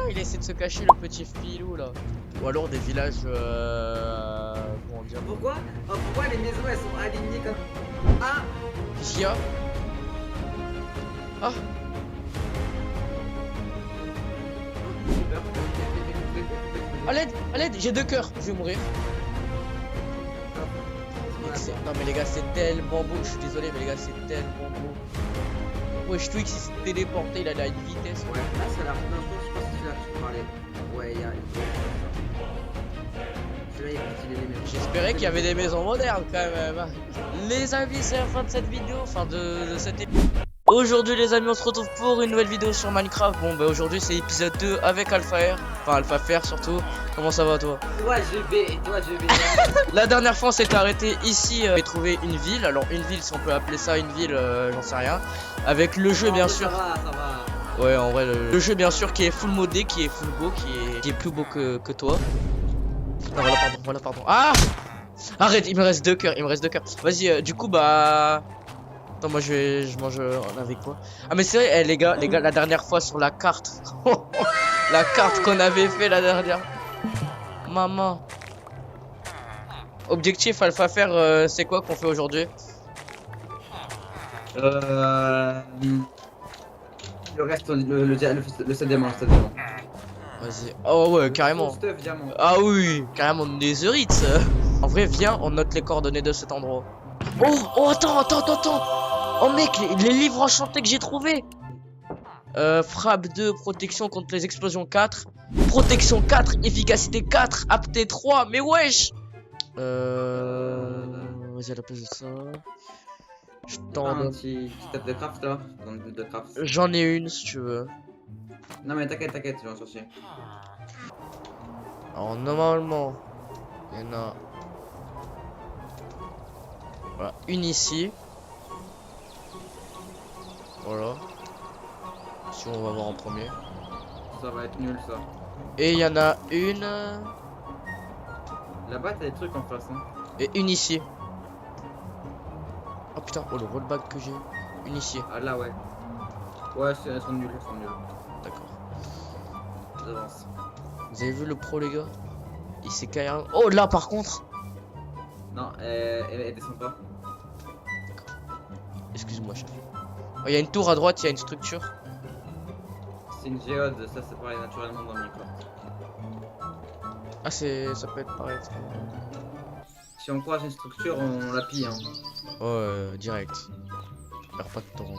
Il essaie de se cacher le petit filou là. Ou alors des villages comment dire. Pourquoi pourquoi les maisons elles sont alignées comme... Ah Qu'est-ce qu'il y a? Ah à l'aide, j'ai 2 cœurs, je vais mourir. Non mais les gars c'est tellement beau, je suis désolé mais les gars c'est tellement beau. Wesh Twix il s'est téléporté, il allait à une vitesse. Ouais, là c'est la première fois, je pense que c'est là que tu parlais. Ouais, il y a... C'est là, il y a stylé les maisons. J'espérais qu'il y avait des maisons modernes quand même. Les amis, c'est la fin de cette vidéo, enfin de cet épisode. Aujourd'hui les amis, on se retrouve pour une nouvelle vidéo sur Minecraft. Bon bah aujourd'hui c'est épisode 2 avec AlphaR. Enfin AlphaFair surtout. Comment ça va toi? Toi je vais, et toi je vais. La dernière fois on s'était arrêté ici et trouvé une ville. Alors une ville, si on peut appeler ça une ville, j'en sais rien. Avec le jeu bien sûr. Ça va. Ouais en vrai le jeu bien sûr qui est full modé, qui est full beau, qui est plus beau que toi. Non voilà pardon. Ah arrête, il me reste 2 cœurs, Vas-y du coup bah... Attends moi je mange avec quoi? Ah mais c'est vrai les gars la dernière fois sur la carte. La carte qu'on avait fait la dernière. Maman. Objectif AlphaFair c'est quoi qu'on fait aujourd'hui? Le reste, le seul diamant, Vas-y. Oh ouais carrément. Stuff diamant. Ah oui carrément Netherite. En vrai viens on note les coordonnées de cet endroit. Oh attends. Oh mec les livres enchantés que j'ai trouvé. Frappe 2, protection contre les explosions 4. Protection 4, efficacité 4, aptitude 3, mais wesh. Vas-y à la place de ça. Je t'en Un donne. petit step de craft là. De craft. J'en ai une si tu veux. Non mais t'inquiète, je vais en chercher. Alors normalement, il y en a... Voilà, une ici. Voilà. Si on va voir en premier. Ça va être nul ça. Et il y en a une... Là-bas t'as des trucs en face hein. Et une ici. Oh putain, oh le rollback que j'ai. Une ici. Ah là ouais. Ouais elles sont nulles, D'accord. J'avance. Vous avez vu le pro les gars? Il s'est carrément... Oh là par contre. Non, elle descend pas. Excuse-moi chef. Oh il y a une tour à droite, il y a une structure. C'est une géode, ça c'est pareil naturellement dans Minecraft. Ah c'est... ça peut être pareil. Si on croise une structure, on la pille hein. Oh direct. Perds pas de temps.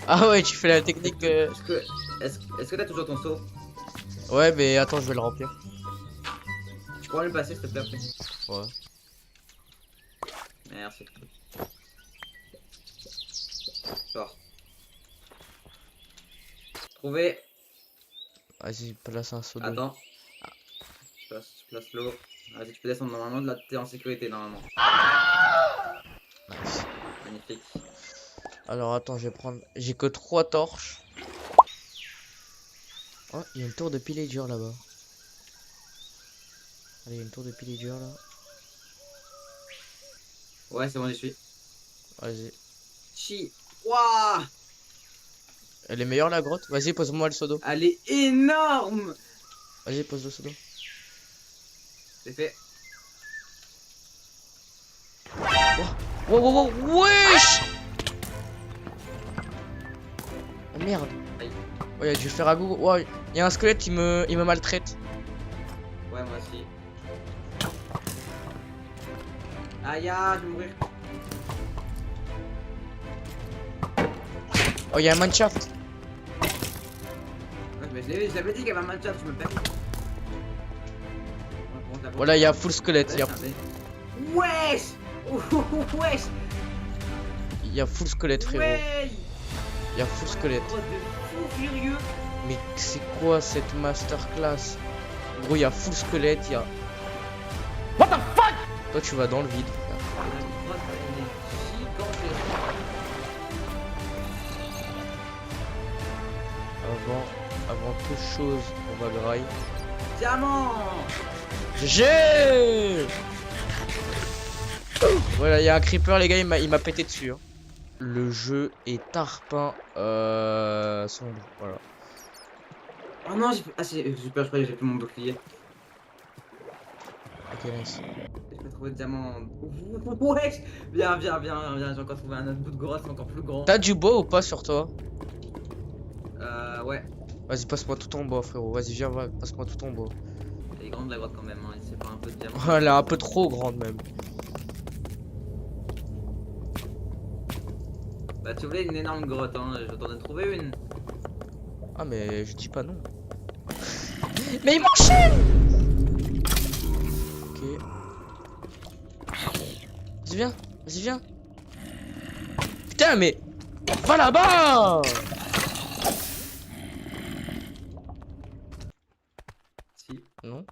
Ah ouais tu fais la technique Est-ce que t'as toujours ton seau? Ouais mais attends je vais le remplir. Tu pourrais me le passer s'il te plaît après? Ouais. Merci. Sors. Trouvé. Vas-y place un seau d'eau. Attends. Je place l'eau. Vas-y tu peux descendre normalement, là t'es en sécurité normalement. Nice. Magnifique. Alors attends je vais prendre... J'ai que 3 torches. Oh il y a une tour de pillager là-bas. Allez il y a une tour de pillager là. Ouais c'est bon j'y suis. Vas-y. Chi. Wouah. Elle est meilleure la grotte? Vas-y pose-moi le seau d'eau. Elle est énorme. Vas-y pose le seau d'eau. C'est fait. Wow wesh. Oh merde. Aïe. Oh il a dû faire à goût. Oh il y a un squelette il me maltraite. Ouais moi aussi. Aïe je vais mourir. Oh il y a un mineshaft. Ouais, mais j'avais dit qu'il y avait un match-up, je me perds. Voilà il y a full squelette. Wesh. Wesh. Il y a full squelette frérot. Ouais. Il y a full squelette. Oh, de fou furieux. Mais c'est quoi cette masterclass? Gros il y a full squelette, il y a... What the fuck? Toi tu vas dans le vide frère. Avant toute chose, on va graille. Diamant. GG. Voilà, il y a un creeper les gars, il m'a pété dessus. Hein. Le jeu est tarpin sombre. Voilà. Oh non, j'ai peur, je croyais que j'ai plus mon bouclier. Ok, nice. Je peux trouver le diamant. Ouais, viens, j'ai encore trouvé un autre bout de grosse encore plus grand. T'as du bois ou pas sur toi? Ouais, Vas-y, passe-moi tout en bois, frérot. Vas-y, viens, passe-moi tout en bois. elle est grande la grotte quand même, hein. C'est pas un peu de diamant. Elle est un peu trop grande même. Bah, tu voulais une énorme grotte, hein. Je t'en ai trouvé une. Ah, mais je dis pas non. Mais il m'enchaîne! Ok. Vas-y, viens. Vas-y, viens. Putain, mais. Va là-bas! Si. Non.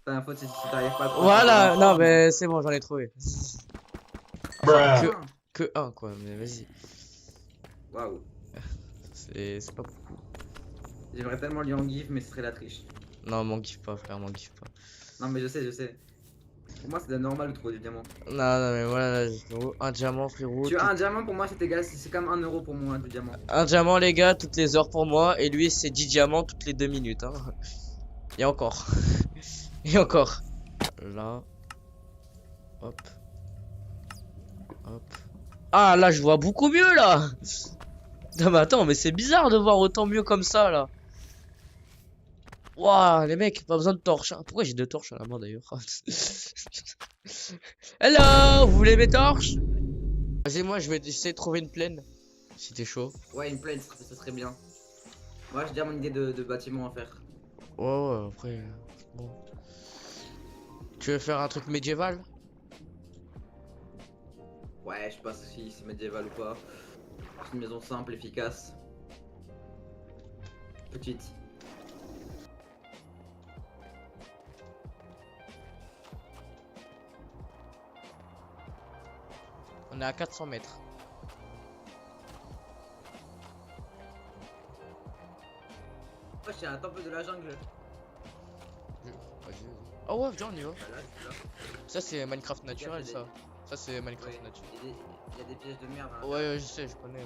T'as un faute si t'arrives pas à trouver. Voilà, non, mais c'est bon, j'en ai trouvé. Ah, Que un, quoi, mais vas-y. waouh. C'est pas beaucoup. J'aimerais tellement lui en give, mais ce serait la triche. Non, m'en kiffe pas, frère, m'en kiffe pas. Non, mais je sais. Pour moi, c'est normal de trouver du diamant. Non, non, mais voilà, là, frérot, un diamant, frérot. Tu as un diamant pour moi, c'est égal, c'est comme 1 € pour moi, du diamant. Un diamant, les gars, toutes les heures pour moi. Et lui, c'est 10 diamants toutes les 2 minutes. Hein. Et encore. Et encore. Là. Hop. Hop. Ah, là, je vois beaucoup mieux, là. Non, mais attends, mais c'est bizarre de voir autant mieux comme ça, là. Waouh, les mecs, pas besoin de torches. Hein. Pourquoi j'ai 2 torches à la main, d'ailleurs? Hello, vous voulez mes torches? Vas-y, moi, je vais essayer de trouver une plaine. Si t'es chaud. Ouais, une plaine, ça serait bien. Moi, j'ai déjà mon idée de bâtiment à faire. Ouais, ouais, après. Bon. Tu veux faire un truc médiéval? Ouais, je sais pas si c'est médiéval ou pas. C'est une maison simple, efficace. Petite. On est à 400 mètres. Oh, c'est un temple de la jungle. Vas-y, vas-y. Oh ouais, viens, on y va. Bah là, c'est là. Ça, c'est Minecraft naturel, des- ça. Ça, c'est Minecraft Ouais, naturel. il y a des pièges de merde. Hein. Ouais, ouais, je sais, je connais, ouais.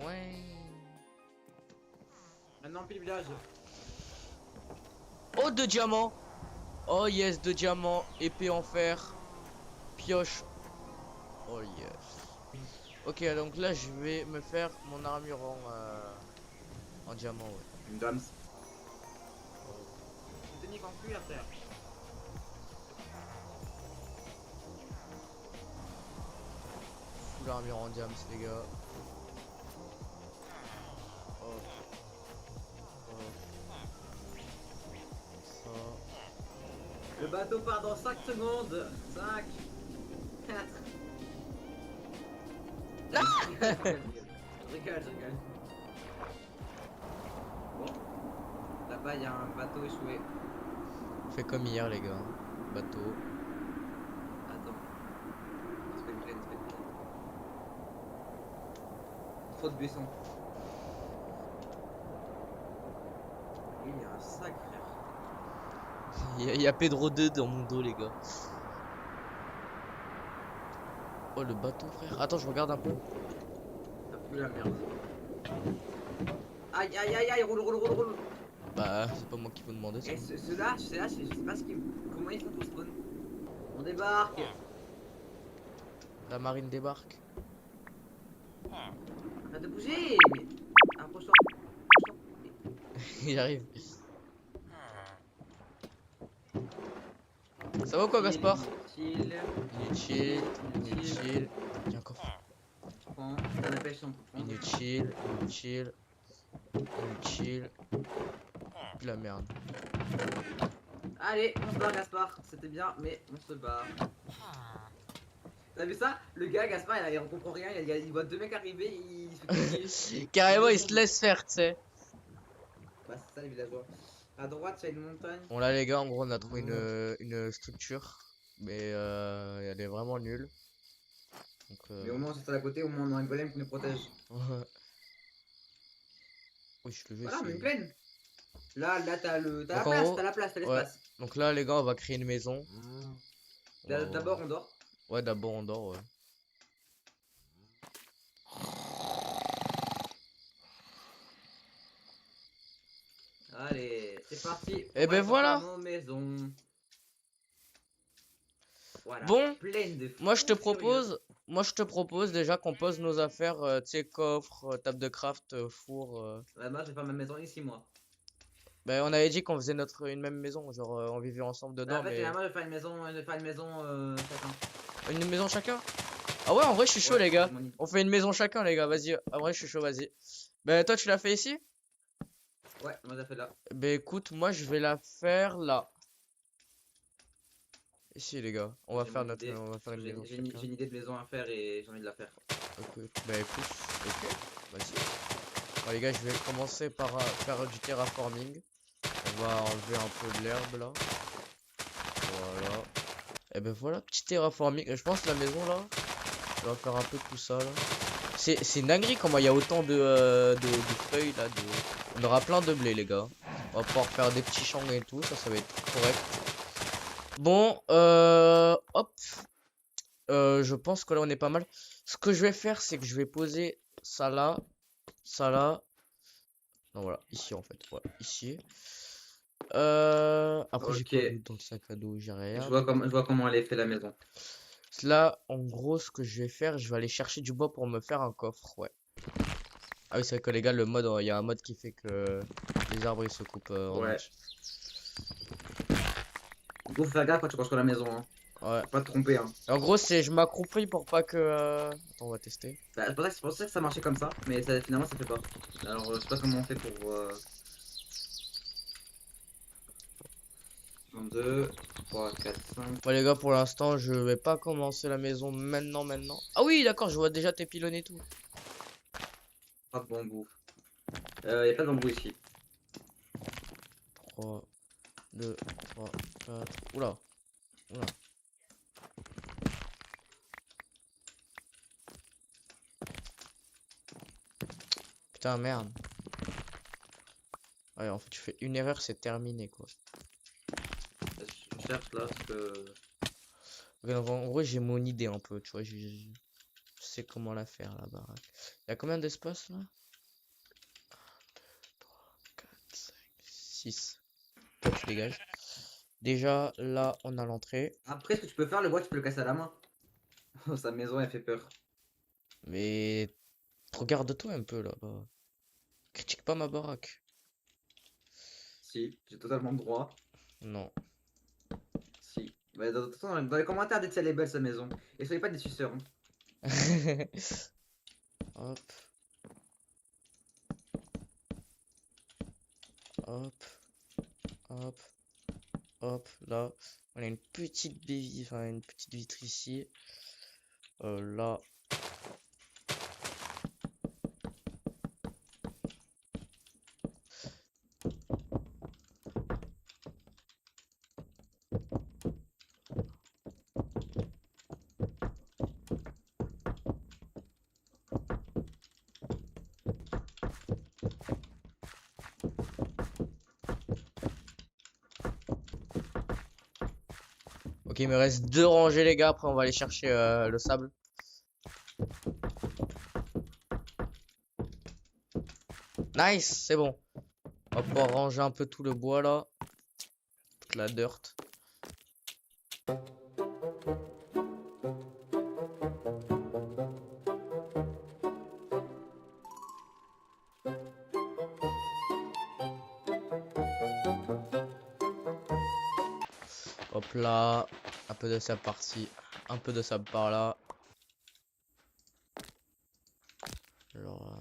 Ouais. Maintenant, puis le village. Oh, 2 diamants. Oh yes, 2 diamants. Épée en fer. Pioche. Oh yes. Ok, donc là, je vais me faire mon armure en diamant, ouais. Une dame. C'est Denis en cuir, frère. Full armure en diams, les gars. Hop. Hop. Ça. Le bateau part dans 5 secondes. 5, 4. Je rigole. Bon. Là-bas, il y a un bateau échoué. On fait comme hier, les gars. Bateau. Attends. On se fait une plaine. Trop de buissons. Oui, il y a un sac, frère. Il y a Pedro 2 dans mon dos, les gars. Oh, le bateau, frère. Attends, je regarde un peu. T'as plus la merde. Aïe, roule. Bah, c'est pas moi qui vous demandais ça. Et ceux-là, je sais pas comment ils font pour spawn. On débarque. La marine débarque. Arrête de bouger. Mais approche-toi. Il arrive. Ça va ou quoi, Gaspard? Chill. Inutile. Il y a un coffre. Prends. T'as la pêche, on peut prendre. Inutile. La merde. Allez, on se barre, Gaspard. C'était bien, mais on se barre. T'as vu ça? Le gars, Gaspard, il comprend rien. Il voit 2 mecs arriver, il se fait piquer. Carrément, il se laisse faire, tu sais. Bah, c'est ça les villageois. À droite, il y a une montagne. Bon, là, les gars, en gros, on a trouvé une structure. Mais elle est vraiment nulle. Donc, Mais au moins, si c'est à côté, au moins on a un golem qui nous protège. ouais. Oui, le jeu, Voilà, on a une c'est... plaine. Là, t'as Donc, la en place, gros, t'as la place, t'as ouais. l'espace. Donc là, les gars, on va créer une maison. On va D'abord, voir. on dort. Ouais, d'abord, on dort, ouais. Allez, c'est parti. On Et va ben aller construire voilà. nos maisons. Voilà, Bon, pleine de moi, je te fous furieux. propose... Moi, je te propose déjà qu'on pose nos affaires, tu sais, coffre, table de craft, four... Ouais, moi, je vais faire ma maison ici, moi. Ben, on avait dit qu'on faisait une même maison, genre, on vivait ensemble Bah, dedans, en fait, mais... généralement, je vais faire une maison chacun. Une maison chacun? Ah ouais, en vrai, je suis chaud, Ouais, les c'est gars. mon idée. On fait une maison chacun, les gars, vas-y. En vrai, je suis chaud, vas-y. Ben, toi, tu l'as fait ici? Ouais, moi, j'ai fait là. Ben, écoute, moi, je vais la faire là. Ici, les gars. J'ai mon idée. On va faire une maison chacun. J'ai une idée de maison à faire et j'ai envie de la faire. Ok, ben, écoute, ok, vas-y. Bon, les gars, je vais commencer par faire du terraforming. On va enlever un peu de l'herbe, là. Voilà. Et ben, voilà, petit terraforming. Je pense que la maison, là, on va faire un peu tout ça, là. C'est une dinguerie comment il y a autant de feuilles là. On aura plein de blé les gars. On va pouvoir faire des petits champs et tout. Ça va être correct. Bon, hop. Je pense que là on est pas mal. Ce que je vais faire c'est que je vais poser ça là. Ça là. Non voilà, ici en fait. Voilà, ici. Après j'ai Ok, quoi d'autre dans le sac à dos? J'ai rien d'autre. je vois comment elle est fait la maison. Là, en gros, ce que je vais faire, je vais aller chercher du bois pour me faire un coffre. Ouais. Ah oui, c'est vrai que les gars, le mode, il y a un mode qui fait que les arbres ils se coupent en Ouais. entier. Du coup, faut faire gaffe quand tu construis la maison, hein. Ouais. Faut pas te tromper, hein. En gros, c'est je m'accroupis pour pas que. Attends, on va tester. Bah, c'est pour ça que ça marchait comme ça, mais finalement, ça fait pas. Alors, je sais pas comment on fait pour. 2, 3, 4, 5. Bon, les gars, pour l'instant, je vais pas commencer la maison maintenant. Ah oui, d'accord, je vois déjà tes pylônes et tout. Pas de bambou. Y a pas de bambou ici. 3, 2, 3, 4. Oula, oula. Putain, merde. Ouais, en fait, tu fais une erreur, c'est terminé quoi. Je cherche là parce que. Ok, donc, en gros, j'ai mon idée un peu, tu vois. Je sais comment la faire la baraque. Il y a combien d'espace là? 4, 5, 6. Toi, tu dégages. Déjà, là, on a l'entrée. Après, ce que tu peux faire, le bois, tu peux le casser à la main. Sa maison, elle fait peur. Mais regarde-toi un peu là-bas. Critique pas ma baraque. Si, j'ai totalement le droit. Non. Si. Bah, de toute façon, dans les commentaires, dites si elle est belle sa maison. Et soyez pas des suceurs, hein. Hop. Hop. Hop. Hop. Là, on a une petite baie, enfin une petite vitre ici. Là. Ok, il me reste 2 rangées les gars. Après, on va aller chercher le sable. Nice, c'est bon. On va pouvoir ranger un peu tout le bois là. Toute la dirt. Hop là. Un peu de sable par-ci. Un peu de sable par là. Genre.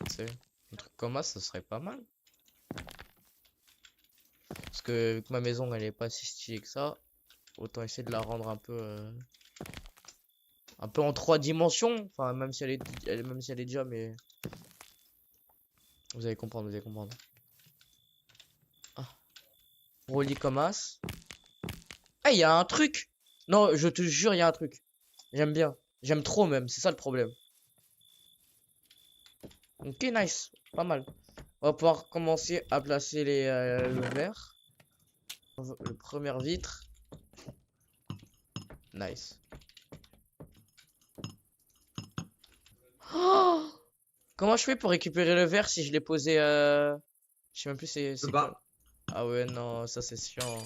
Tu sais, un truc comme ça serait pas mal. Parce que vu que ma maison elle est pas si stylée que ça, autant essayer de la rendre un peu en 3 dimensions. Enfin, même si même si elle est déjà, mais vous allez comprendre, vous allez comprendre. Ah. Rolly comme as. Ah, il y a un truc. Non, je te jure, il y a un truc. J'aime bien. J'aime trop même, c'est ça le problème. Ok, nice. Pas mal. On va pouvoir commencer à placer le verre. Le première vitre. Nice. Oh, comment je fais pour récupérer le verre si je l'ai posé je sais même plus c'est quoi. Pas. Ah ouais, non, ça c'est chiant.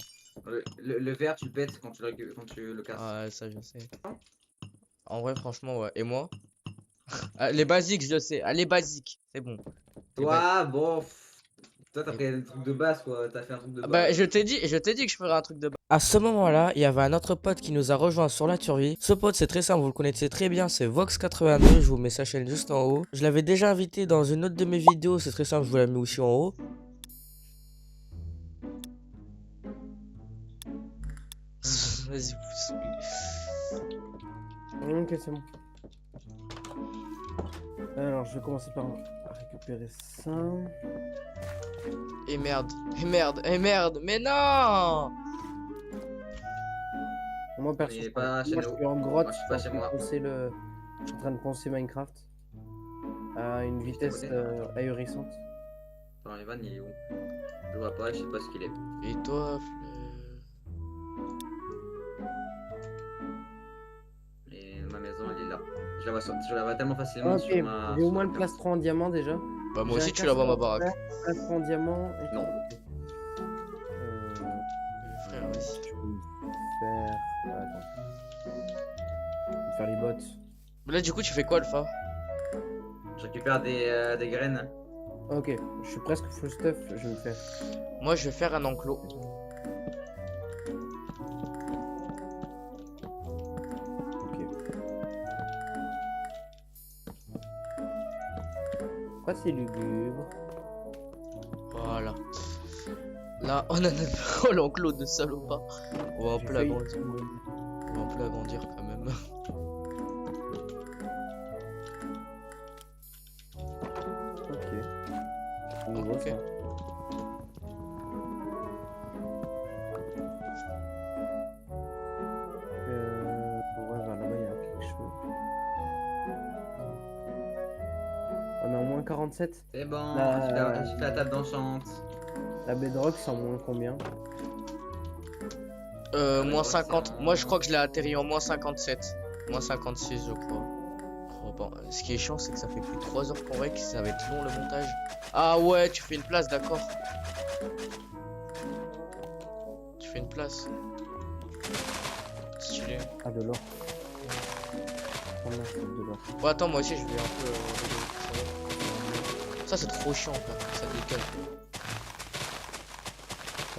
Le verre, tu le pètes quand quand tu le casses. Ah, ça je sais. En vrai, franchement, ouais. Et moi? Ah, les basiques, je le sais. Ah, les basiques, c'est bon. Les ba- Toi, bon. Toi, t'as les- fait un truc de base, quoi. T'as fait un truc de Ah, base. bah, je t'ai dit que je ferais un truc de base. À ce moment-là, il y avait un autre pote qui nous a rejoint sur la tuerie. Ce pote, c'est très simple, vous le connaissez très bien, c'est Vox82. Je vous mets sa chaîne juste en haut. Je l'avais déjà invité dans une autre de mes vidéos, c'est très simple, je vous la mets aussi en haut. Vas-y, vous saoulez. Ok, c'est bon. Alors, je vais commencer par récupérer ça. Et merde, et merde, et merde, mais non! Moi, perso, Il est je pas chez moi, je nous. suis en grotte. Moi, je suis pas chez moi. Je suis en train de poncer Minecraft à une vitesse côté. ahurissante. Attends, Evan, il est où? Je vois pas, je sais pas ce qu'il est. Et toi, Et ma maison, elle est là. Je la vois tellement facilement Ok, sur ma. j'ai au sur moins ma le carte. plastron en diamant déjà. bah moi J'ai aussi un tu la vois ma casse-croûte baraque. vert, plastron en diamant. Et Non. tout. Frère, vas-y. Je peux me faire. Attends. Je vais me faire les bottes. Mais là du coup tu fais quoi Alpha? Je récupère des graines. Ok, je suis presque full stuff. Je vais me faire. Moi je vais faire un enclos. Ok. Pourquoi c'est lugubre? Voilà. Là on a notre oh, l'enclos de salopard. On va un J'ai peu failli- l'agrandir. On va un peu l'agrandir quand même. Ok. Nouveau, Ok. ça. Ouais, vers là-bas, il y a quelque chose. On est en moins 47. C'est bon, La- j'ai fait la table d'enchante. La bedrock, c'est en moins combien? Moins 50. Moi je crois que je l'ai atterri en moins 57. Moins 56 je crois. Oh, bon. Ce qui est chiant c'est que ça fait plus de 3 heures qu'on règle, ça va être long le montage. Ah ouais, tu fais une place, d'accord. Tu fais une place. Stylé. Ah, de l'or. Oh non, c'est de l'or. Bon attends, moi aussi je vais un peu ça c'est trop chiant frère, ça décale.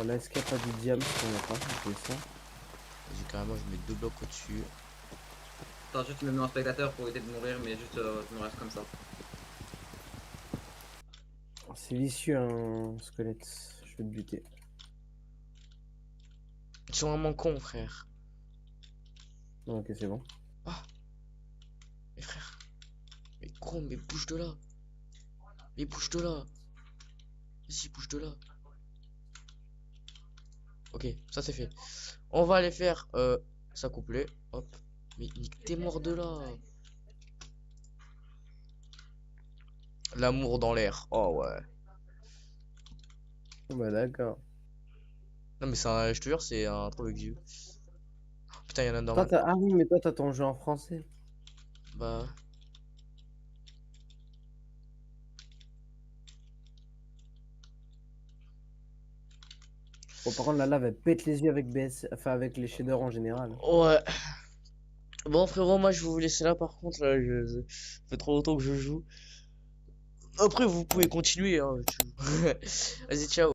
Là, est-ce qu'il n'y a pas du diamant qu'on a pas? Je fais ça. Vas-y carrément je mets 2 blocs au-dessus. Attends, juste tu me mets en spectateur pour éviter de mourir, mais juste tu me restes comme ça. C'est vicieux un squelette. Je vais te buter. Ils sont vraiment cons frère. Non, ok, c'est bon. Mais frère. Mais con, mais bouge de là. Mais bouge de là. Vas-y, bouge de là. Ok, ça c'est fait. On va aller faire ça couplé. Hop. Mais t'es mort de là. L'amour dans l'air. Oh ouais. Bah, d'accord. Non mais je te jure, c'est un truc vieux. Putain, il y en a Toi, normal. ah oui, mais toi, t'as ton jeu en français. Bah. Bon, par contre, la lave, elle pète les yeux avec BS, enfin, avec les shaders en général. Ouais. Bon frérot, moi je vais vous laisser là par contre. Là, ça fait trop longtemps que je joue. Après, vous pouvez continuer. Hein. Vas-y, ciao.